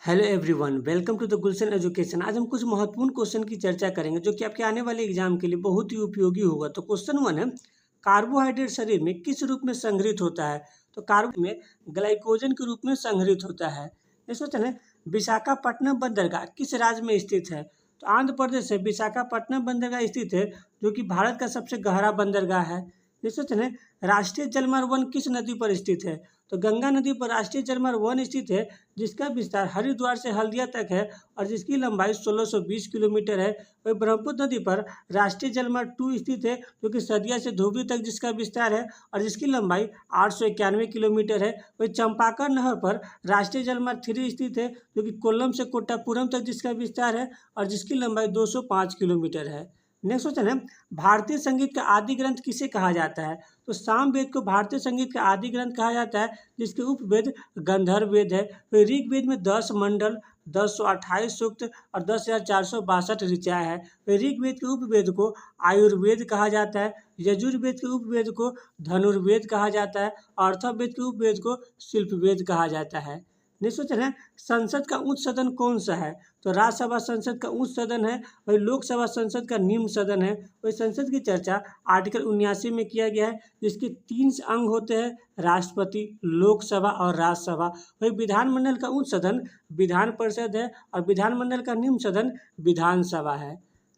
Hello everyone, welcome to the Gulshan education. आज हम कुछ महत्वपूर्ण क्वेश्चन की चर्चा करेंगे जो कि आपके आने वाले एग्जाम के लिए बहुत ही उपयोगी होगा। तो क्वेश्चन 1 है, कार्बोहाइड्रेट शरीर में किस रूप में संग्रहित होता है? तो कार्बो में ग्लाइकोजन के रूप में संग्रहित होता है। नेक्स्ट क्वेश्चन है, विशाखापट्टनम बंदरगाह किस राज्य में स्थित है? तो आंध्र प्रदेश में विशाखापट्टनम बंदरगाह स्थित है, जो कि भारत का सबसे गहरा बंदरगाह है। नेक्स्ट क्वेश्चन है, राष्ट्रीय जलमार्ग 1 किस नदी पर स्थित है? तो गंगा नदी पर राष्ट्रीय जलमार्ग 1 स्थित है, जिसका विस्तार हरिद्वार से हल्दिया तक है और जिसकी लंबाई 1620 किलोमीटर है। वही ब्रह्मपुत्र नदी पर राष्ट्रीय जलमार्ग 2 स्थित है, जो कि सदिया से धुबरी तक जिसका विस्तार है और जिसकी लंबाई 891 किलोमीटर है। वही चंपाकर नहर पर राष्ट्रीय जलमार्ग 3 स्थित है, जो कि कोल्लम से कोट्टापुरम तक जिसका विस्तार है और जिसकी लंबाई 205 किलोमीटर है। नेक्स्ट क्वेश्चन है, भारतीय संगीत का आदि ग्रंथ किसे कहा जाता है? तो सामवेद को भारतीय संगीत का आदि ग्रंथ कहा जाता है, जिसके उपवेद गंधर्व वेद है। तो ऋग्वेद में 10 मंडल, 1028 सूक्त और 10,462 ऋचाएँ है। तो ऋग्वेद के उपवेद को आयुर्वेद कहा जाता है, यजुर्वेद के उपवेद को धनुर्वेद कहा जाता है और अथर्ववेद के उपवेद को शिल्पवेद कहा जाता है। नेक्स्ट क्वेश्चन है, संसद का उच्च सदन कौन सा है? तो राज्यसभा संसद का उच्च सदन है, वही लोकसभा संसद का निम्न सदन है। वही संसद की चर्चा आर्टिकल 79 में किया गया है, जिसके 3 अंग होते हैं, राष्ट्रपति, लोकसभा और राज्यसभा। वही विधानमंडल का उच्च सदन विधान परिषद है और विधानमंडल का निम्न सदन विधानसभा है।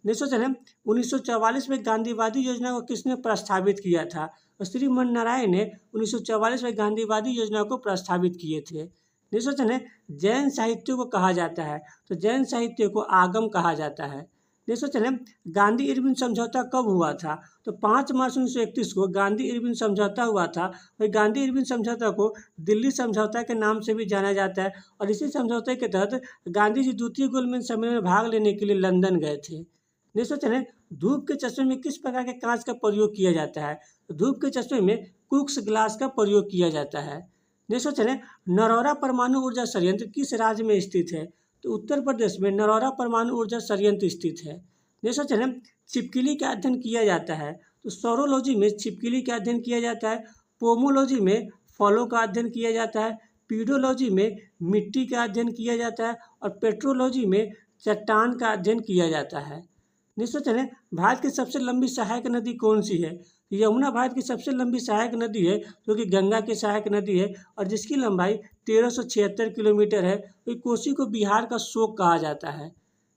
नेक्स्ट क्वेश्चन है, 1944 में गांधीवादी योजना को किसने प्रस्तावित किया था? तो श्रीमन नारायण ने 1944 में गांधीवादी योजना को प्रस्तावित किए थे। नेक्स्ट क्वेश्चन है, जैन साहित्य को कहा जाता है? तो जैन साहित्य को आगम कहा जाता है। नेक्स्ट क्वेश्चन है, गांधी इरविन समझौता कब हुआ था? तो 5 मार्च 1931 को गांधी इरविन समझौता हुआ था। वही गांधी इरविन समझौता को दिल्ली समझौता के नाम से भी जाना जाता है और इसी समझौते के तहत गांधी जी द्वितीय गोलमेज सम्मेलन में भाग लेने के लिए लंदन गए थे। नेक्स्ट क्वेश्चन है, धूप के चश्मे में किस प्रकार के कांच का प्रयोग किया जाता है? तो धूप के चश्मे में क्रूक्स ग्लास का प्रयोग किया जाता है। नेक्स्ट क्वेश्चन है, नरौरा परमाणु ऊर्जा संयंत्र किस राज्य में स्थित है? तो उत्तर प्रदेश में नरौरा परमाणु ऊर्जा संयंत्र स्थित है। नेक्स्ट क्वेश्चन है, छिपकली का अध्ययन किया जाता है? तो सौरोलॉजी में छिपकली का अध्ययन किया जाता है, पोमोलॉजी में फलों का अध्ययन किया जाता है, पीडोलॉजी में मिट्टी का अध्ययन किया जाता है और पेट्रोलॉजी में चट्टान का अध्ययन किया जाता है। नेक्स्ट क्वेश्चन है, भारत की सबसे लंबी सहायक नदी कौन सी है? यमुना भारत की सबसे लंबी सहायक नदी है, जो कि गंगा की सहायक नदी है और जिसकी लंबाई 1376 किलोमीटर है। तो कोसी को बिहार का शोक कहा जाता है।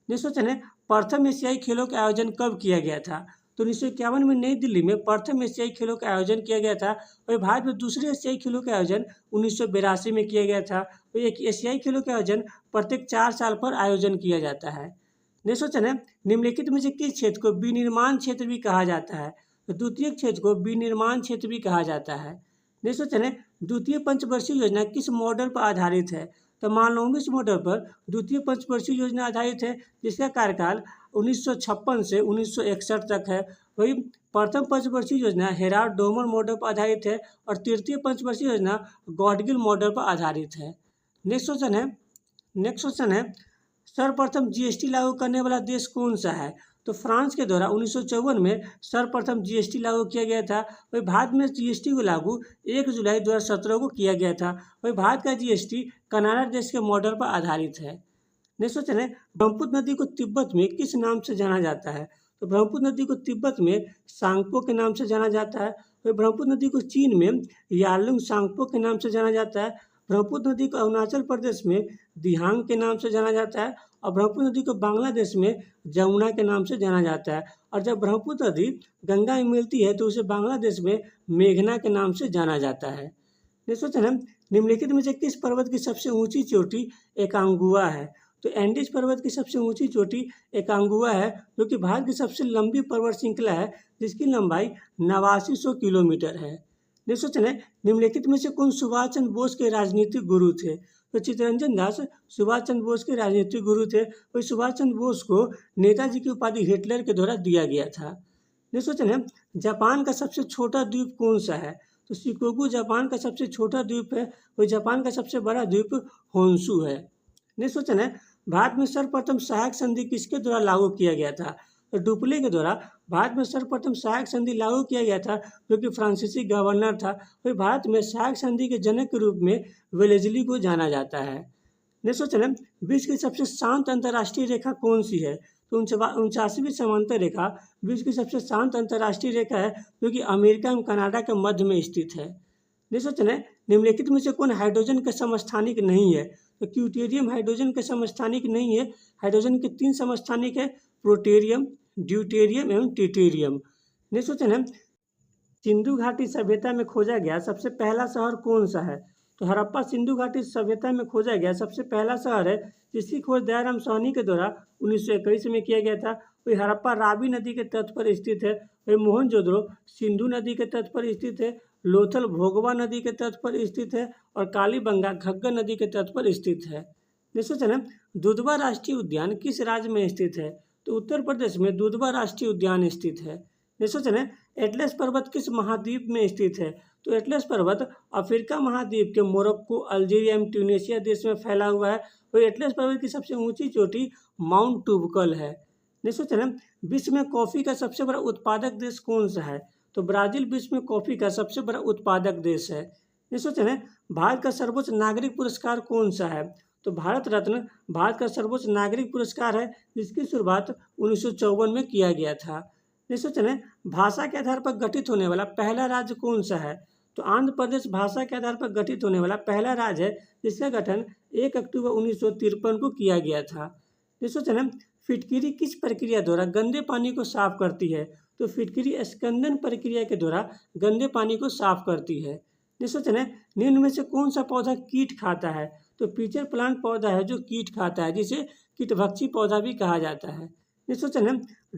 नेक्स्ट क्वेश्चन है, प्रथम एशियाई खेलों का आयोजन कब किया गया था? तो 1951 में नई दिल्ली में प्रथम एशियाई खेलों का आयोजन किया गया था। वही भारत में दूसरे एशियाई खेलों का आयोजन 1982 में किया गया था। तो एक एशियाई खेलों का आयोजन प्रत्येक 4 साल पर आयोजन किया जाता है। नेक्स्ट क्वेश्चन है, निम्नलिखित में से किस क्षेत्र को विनिर्माण क्षेत्र भी कहा जाता है? तो द्वितीय क्षेत्र को विनिर्माण क्षेत्र भी कहा जाता है। नेक्स्ट क्वेश्चन है, द्वितीय पंचवर्षीय योजना किस मॉडल पर आधारित है? तो मानोमिक्स मॉडल पर द्वितीय पंचवर्षीय योजना आधारित है, जिसका कार्यकाल 1956 से 1961 तक है। वही प्रथम पंचवर्षीय योजना हेराल्ड डोमर मॉडल पर आधारित है और तृतीय पंचवर्षीय योजना गॉडगिल मॉडल पर आधारित है। नेक्स्ट क्वेश्चन है, सर्वप्रथम जीएसटी लागू करने वाला देश कौन सा है? तो फ्रांस के द्वारा 1954 में सर्वप्रथम जीएसटी लागू किया गया था। वही भारत में जीएसटी को लागू 1 जुलाई 2017 को किया गया था। वही भारत का जीएसटी कनाडा देश के मॉडल पर आधारित है। नेक्स्ट क्वेश्चन है, ब्रह्मपुत्र नदी को तिब्बत में किस नाम से जाना जाता है? तो ब्रह्मपुत्र नदी को तिब्बत में सांगपो के नाम से जाना जाता है। वही ब्रह्मपुत्र नदी को चीन में यालुंग सांगपो के नाम से जाना जाता है। ब्रह्मपुत्र नदी को अरुणाचल प्रदेश में दिहांग के नाम से जाना जाता है और ब्रह्मपुत्र नदी को बांग्लादेश में जमुना के नाम से जाना जाता है। और जब ब्रह्मपुत्र नदी गंगा में मिलती है तो उसे बांग्लादेश में मेघना के नाम से जाना जाता है। नेक्स्ट क्वेश्चन है, निम्नलिखित में से किस पर्वत की सबसे ऊंची चोटी एकांगुआ है? तो एंडीज पर्वत की सबसे ऊंची चोटी एकांगुआ है, जो कि भारत की सबसे लंबी पर्वत श्रृंखला है, जिसकी लंबाई 8900 किलोमीटर है। नेक्स्ट क्वेश्चन है, निम्नलिखित में से कौन सुभाष चंद्र बोस के राजनीतिक गुरु थे? तो चित्तरंजन दास सुभाष चंद्र बोस के राजनीतिक गुरु थे। वही सुभाष चंद्र बोस को नेताजी की उपाधि हिटलर के द्वारा दिया गया था। नेक्स्ट क्वेश्चन है, जापान का सबसे छोटा द्वीप कौन सा है? तो शिकोकू जापान का सबसे छोटा द्वीप है। वही जापान का सबसे बड़ा द्वीप होन्शु है। नेक्स्ट क्वेश्चन है, भारत में सर्वप्रथम सहायक संधि किसके द्वारा लागू किया गया था? तो डुप्ले के द्वारा भारत में सर्वप्रथम सहायक संधि लागू किया गया था, जो कि फ्रांसीसी गवर्नर था। वही भारत में सहायक संधि के जनक के रूप में वेलेजली को जाना जाता है। नेक्स्ट क्वेश्चन है, विश्व की सबसे शांत अंतर्राष्ट्रीय रेखा कौन सी है? तो 49वीं समांतर रेखा विश्व की सबसे शांत अंतर्राष्ट्रीय रेखा है, जो कि अमेरिका एवं कनाडा के मध्य में स्थित है। नेक्स्ट क्वेश्चन है, निम्नलिखित में से कौन हाइड्रोजन का समस्थानिक नहीं है? तो ट्यूटेरियम हाइड्रोजन का समस्थानिक नहीं है। हाइड्रोजन के 3 समस्थानिक है, प्रोटेरियम, ड्यूटेरियम एवं ट्रिटियम। नेक्स्ट क्वेश्चन है, सिंधु घाटी सभ्यता में खोजा गया सबसे पहला शहर कौन सा है? तो हड़प्पा सिंधु घाटी सभ्यता में खोजा गया सबसे पहला शहर है, जिसकी खोज दयाराम साहनी के द्वारा 1921 में किया गया था। वही हड़प्पा रावी नदी के तट पर स्थित है। वही मोहनजोदड़ो सिंधु नदी के तट पर स्थित है। लोथल भोगवा नदी के तट पर स्थित है और कालीबंगा घग्गर नदी के तट पर स्थित है। नेक्स्ट क्वेश्चन है, दुधवा राष्ट्रीय उद्यान किस राज्य में स्थित है? तो उत्तर प्रदेश में दुधवा राष्ट्रीय उद्यान स्थित है। नेक्स्ट क्वेश्चन है, एटलस पर्वत किस महाद्वीप में स्थित है? तो एटलस पर्वत अफ्रीका महाद्वीप के मोरक्को, अल्जीरिया एवं ट्यूनीशिया देश में फैला हुआ है। वही एटलस पर्वत की सबसे ऊंची चोटी माउंट टूबकल है। नेक्स्ट क्वेश्चन है, विश्व में कॉफी का सबसे बड़ा उत्पादक देश कौन सा है? तो ब्राजील विश्व में कॉफी का सबसे बड़ा उत्पादक देश है। नेक्स्ट क्वेश्चन है, भारत का सर्वोच्च नागरिक पुरस्कार कौन सा है? तो भारत रत्न भारत का सर्वोच्च नागरिक पुरस्कार है, जिसकी शुरुआत 1954 में किया गया था। नेक्स्ट क्वेश्चन है, भाषा के आधार पर गठित होने वाला पहला राज्य कौन सा है? तो आंध्र प्रदेश भाषा के आधार पर गठित होने वाला पहला राज्य है, जिसका गठन 1 अक्टूबर 1953 को किया गया था। नेक्स्ट क्वेश्चन है, फिटकिरी किस प्रक्रिया द्वारा गंदे पानी को साफ करती है? तो फिटकिरी स्कंदन प्रक्रिया के द्वारा गंदे पानी को साफ करती है। नेक्स्ट क्वेश्चन है, निम्न में से कौन सा पौधा कीट खाता है? तो पीचर प्लांट पौधा है जो कीट खाता है, जिसे कीटभक्षी पौधा भी कहा जाता है। नेक्स्ट क्वेश्चन है,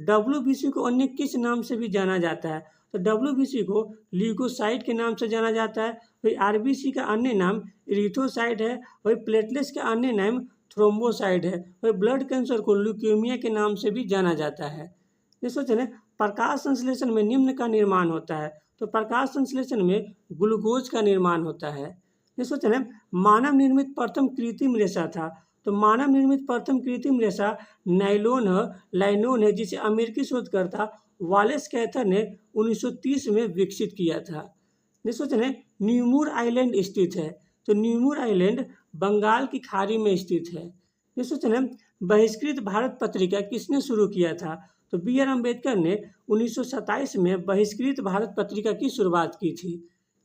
WBC को अन्य किस नाम से भी जाना जाता है? तो WBC को ल्यूकोसाइट के नाम से जाना जाता है। वही RBC का अन्य नाम इरिथ्रोसाइट है। वही प्लेटलेट्स का अन्य नाम थ्रोम्बोसाइट है। वही ब्लड कैंसर को ल्यूकेमिया के नाम से भी जाना जाता है। नेक्स्ट क्वेश्चन है, प्रकाश संश्लेषण में निम्न का निर्माण होता है? तो प्रकाश संश्लेषण में ग्लूकोज का निर्माण होता है। नेक्स्ट क्वेश्चन है, मानव निर्मित प्रथम कृत्रिम रेशा था? तो मानव निर्मित प्रथम कृत्रिम रेशा लाइनोन है, जिसे अमेरिकी शोधकर्ता वालेस कैथर ने 1930 में विकसित किया था। नेक्स्ट क्वेश्चन है, न्यूमूर आइलैंड स्थित है? तो न्यूमूर आइलैंड बंगाल की खाड़ी में स्थित है। नेक्स्ट क्वेश्चन है, बहिष्कृत भारत पत्रिका किसने शुरू किया था? तो BR अम्बेडकर ने 1927 में बहिष्कृत भारत पत्रिका की शुरुआत की थी।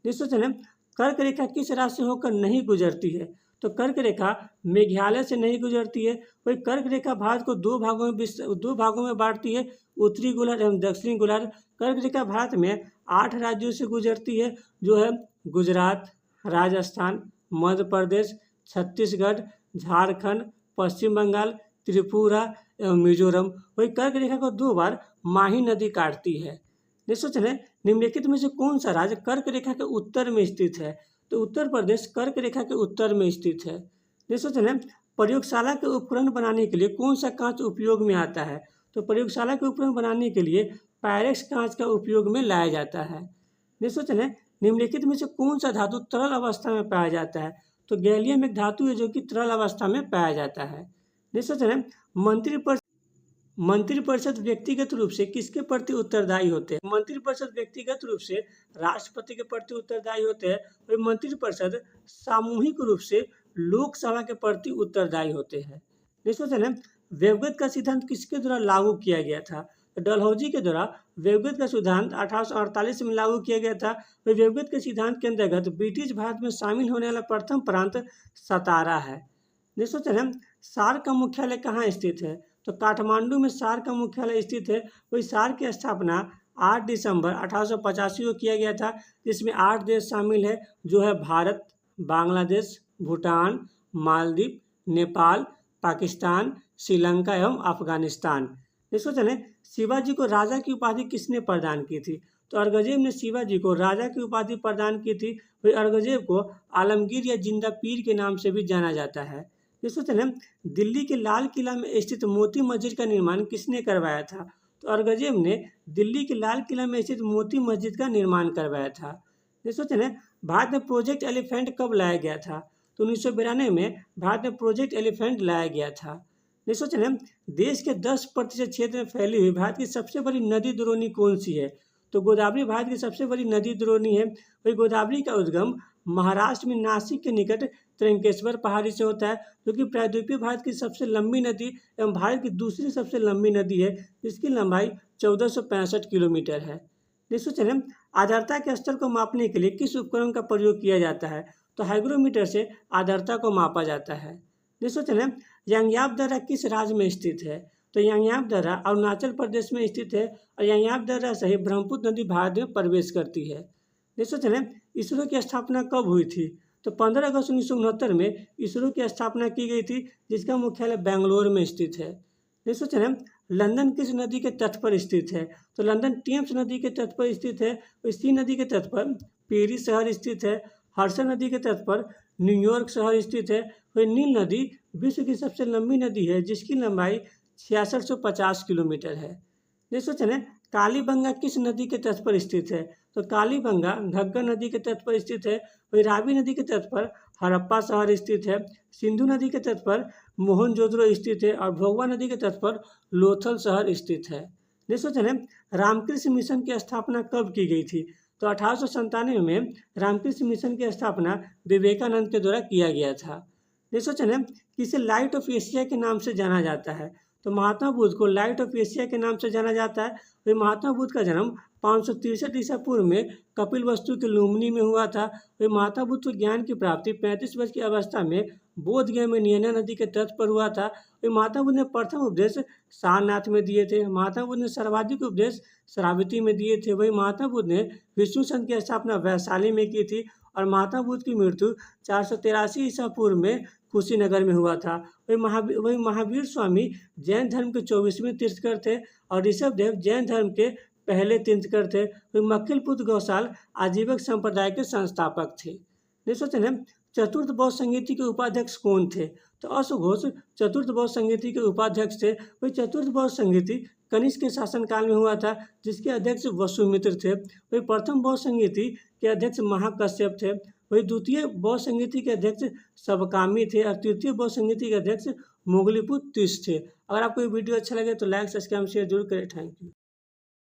नेक्स्ट क्वेश्चन है, कर्क रेखा किस राज्य से होकर नहीं गुजरती है? तो कर्क रेखा मेघालय से नहीं गुजरती है। वही कर्क रेखा भारत को दो भागों में बांटती है, उत्तरी गोलार्ध एवं दक्षिणी गोलार्ध। कर्क रेखा भारत में 8 राज्यों से गुजरती है, जो है गुजरात, राजस्थान, मध्य प्रदेश, छत्तीसगढ़, झारखंड, पश्चिम बंगाल, त्रिपुरा एवं मिजोरम। वही कर्क रेखा को 2 बार माही नदी काटती है। नेक्स्ट क्वेश्चन है, निम्नलिखित में से कौन सा राज्य कर्क रेखा के उत्तर में स्थित है? तो उत्तर प्रदेश कर्क रेखा के उत्तर में स्थित है। नेक्स्ट क्वेश्चन है, प्रयोगशाला के उपकरण बनाने के लिए कौन सा कांच उपयोग में आता है? तो प्रयोगशाला के उपकरण बनाने के लिए पायरेक्स कांच का उपयोग में लाया जाता है। नेक्स्ट क्वेश्चन है, निम्नलिखित में से कौन सा धातु तरल अवस्था में पाया जाता है? तो गैलियम एक धातु है जो कि तरल अवस्था में पाया जाता है। नेक्स्ट क्वेश्चन है, मंत्रिपरिषद व्यक्तिगत रूप से किसके प्रति उत्तरदायी होते हैं? मंत्रिपरिषद व्यक्तिगत रूप से राष्ट्रपति के प्रति उत्तरदायी होते हैं। वही मंत्रिपरिषद सामूहिक रूप से लोकसभा के प्रति उत्तरदायी होते हैं। नेक्स्ट क्वेश्चन है, वेवगत का सिद्धांत किसके द्वारा लागू किया गया था? तो डलहौजी के द्वारा वेवगत का सिद्धांत 1848 में लागू किया गया था। वही वेवगत के सिद्धांत के अंतर्गत ब्रिटिश भारत में शामिल होने वाला प्रथम प्रांत सतारा है। नेक्स्ट क्वेश्चन है, सार्क का मुख्यालय कहाँ स्थित है? तो काठमांडू में सार्क का मुख्यालय स्थित है। वही सार्क की स्थापना 8 दिसंबर 1885 को किया गया था, जिसमें 8 देश शामिल है, जो है भारत, बांग्लादेश, भूटान, मालदीव, नेपाल, पाकिस्तान, श्रीलंका एवं अफगानिस्तान। नेक्स्ट क्वेश्चन है, शिवाजी को राजा की उपाधि किसने प्रदान की थी? तो औरंगजेब ने शिवाजी को राजा की उपाधि प्रदान की थी। वही औरंगजेब को आलमगीर या जिंदा पीर के नाम से भी जाना जाता है। नेक्स्ट क्वेश्चन है, दिल्ली के लाल किला में स्थित मोती मस्जिद का निर्माण किसने करवाया था? तो औरंगजेब ने दिल्ली के लाल किला में स्थित मोती मस्जिद का निर्माण करवाया था। नेक्स्ट क्वेश्चन है, भारत में प्रोजेक्ट एलिफेंट कब लाया गया था? तो 1992 में भारत में प्रोजेक्ट एलिफेंट लाया गया था। नेक्स्ट क्वेश्चन है, देश के 10% क्षेत्र में फैली हुई भारत की सबसे बड़ी नदी द्रोणी कौन सी है? तो गोदावरी भारत की सबसे बड़ी नदी द्रोणी है। वही गोदावरी का उद्गम महाराष्ट्र में नासिक के निकट त्र्यंकेश्वर पहाड़ी से होता है, जो कि प्रायद्वीपीय भारत की सबसे लंबी नदी एवं भारत की दूसरी सबसे लंबी नदी है, जिसकी लंबाई 1465 किलोमीटर है। नेक्स्ट क्वेश्चन है, आर्द्रता के स्तर को मापने के लिए किस उपकरण का प्रयोग किया जाता है? तो हाइग्रोमीटर से आर्द्रता को मापा जाता है। नेक्स्ट क्वेश्चन है, यांग्याप दर्रा किस राज्य में स्थित है? तो यांग्याप दर्रा अरुणाचल प्रदेश में स्थित है और यांग्याप दर्रा से ही ब्रह्मपुत्र नदी भारत में प्रवेश करती है। नेक्स्ट क्वेश्चन है, इसरो की स्थापना कब हुई थी? तो 15 अगस्त 1969 में इसरो की स्थापना की गई थी, जिसका मुख्यालय बेंगलोर में स्थित है। नेक्स्ट क्वेश्चन है, लंदन किस नदी के तट पर स्थित है? तो लंदन टेम्स नदी के तट पर स्थित है। इसी नदी के तट पर पेरिस शहर स्थित है। हडसन नदी के तट पर न्यूयॉर्क शहर स्थित है। वही नील नदी विश्व की सबसे लंबी नदी है, जिसकी लंबाई 6650 किलोमीटर है। नेक्स्ट क्वेश्चन है, कालीबंगा किस नदी के तट पर स्थित है? तो कालीबंगा घग्गर नदी के तट पर स्थित है। वही रावी नदी के तट पर हड़प्पा शहर स्थित है। सिंधु नदी के तट पर मोहनजोदड़ो स्थित है और भोगवा नदी के तट पर लोथल शहर स्थित है। नेक्स्ट क्वेश्चन है, रामकृष्ण मिशन की स्थापना कब की गई थी? तो 1897 में रामकृष्ण मिशन की स्थापना विवेकानंद के द्वारा किया गया था। नेक्स्ट क्वेश्चन है, किसे लाइट ऑफ एशिया के नाम से जाना जाता है? तो महात्मा बुद्ध को लाइट ऑफ एशिया के नाम से जाना जाता है। वही महात्मा बुद्ध का जन्म 563 ईसा पूर्व में कपिलवस्तु के लुम्बिनी में हुआ था। वही महात्मा बुद्ध को ज्ञान की प्राप्ति 35 वर्ष की अवस्था में बोधगया में नियना नदी के तट पर हुआ था। वही महात्मा बुद्ध ने प्रथम उपदेश सारनाथ में दिए थे। महात्मा बुद्ध ने सर्वाधिक उपदेश श्रावती में दिए थे। वही महात्मा बुद्ध ने विष्णु संघ की स्थापना वैशाली में की थी और महात्मा बुद्ध की मृत्यु 483 ईसा पूर्व में कुशीनगर में हुआ था। वही महावीर स्वामी जैन धर्म के 24वें तीर्थकर थे और ऋषभदेव जैन धर्म के पहले तीर्थकर थे। वही मक्खिलपुत्र गौशाल आजीवक संप्रदाय के संस्थापक थे। नेक्स्ट क्वेश्चन है, चतुर्थ बौद्ध संगीति के उपाध्यक्ष कौन थे? तो अशोक चतुर्थ बौद्ध संगीति के उपाध्यक्ष थे। वही चतुर्थ बौद्ध संगीति कनिष्क के शासनकाल में हुआ था, जिसके अध्यक्ष वसुमित्र थे। वही प्रथम बौद्ध संगीति के अध्यक्ष महाकश्यप थे। वही द्वितीय बौद्ध संगीति के अध्यक्ष सबकामी थे और तृतीय बौद्ध संगीति के अध्यक्ष मोगलीपुत्र तीस थे। अगर आपको ये वीडियो अच्छा लगे तो लाइक सब्सक्राइब शेयर जरूर करें। Thank you.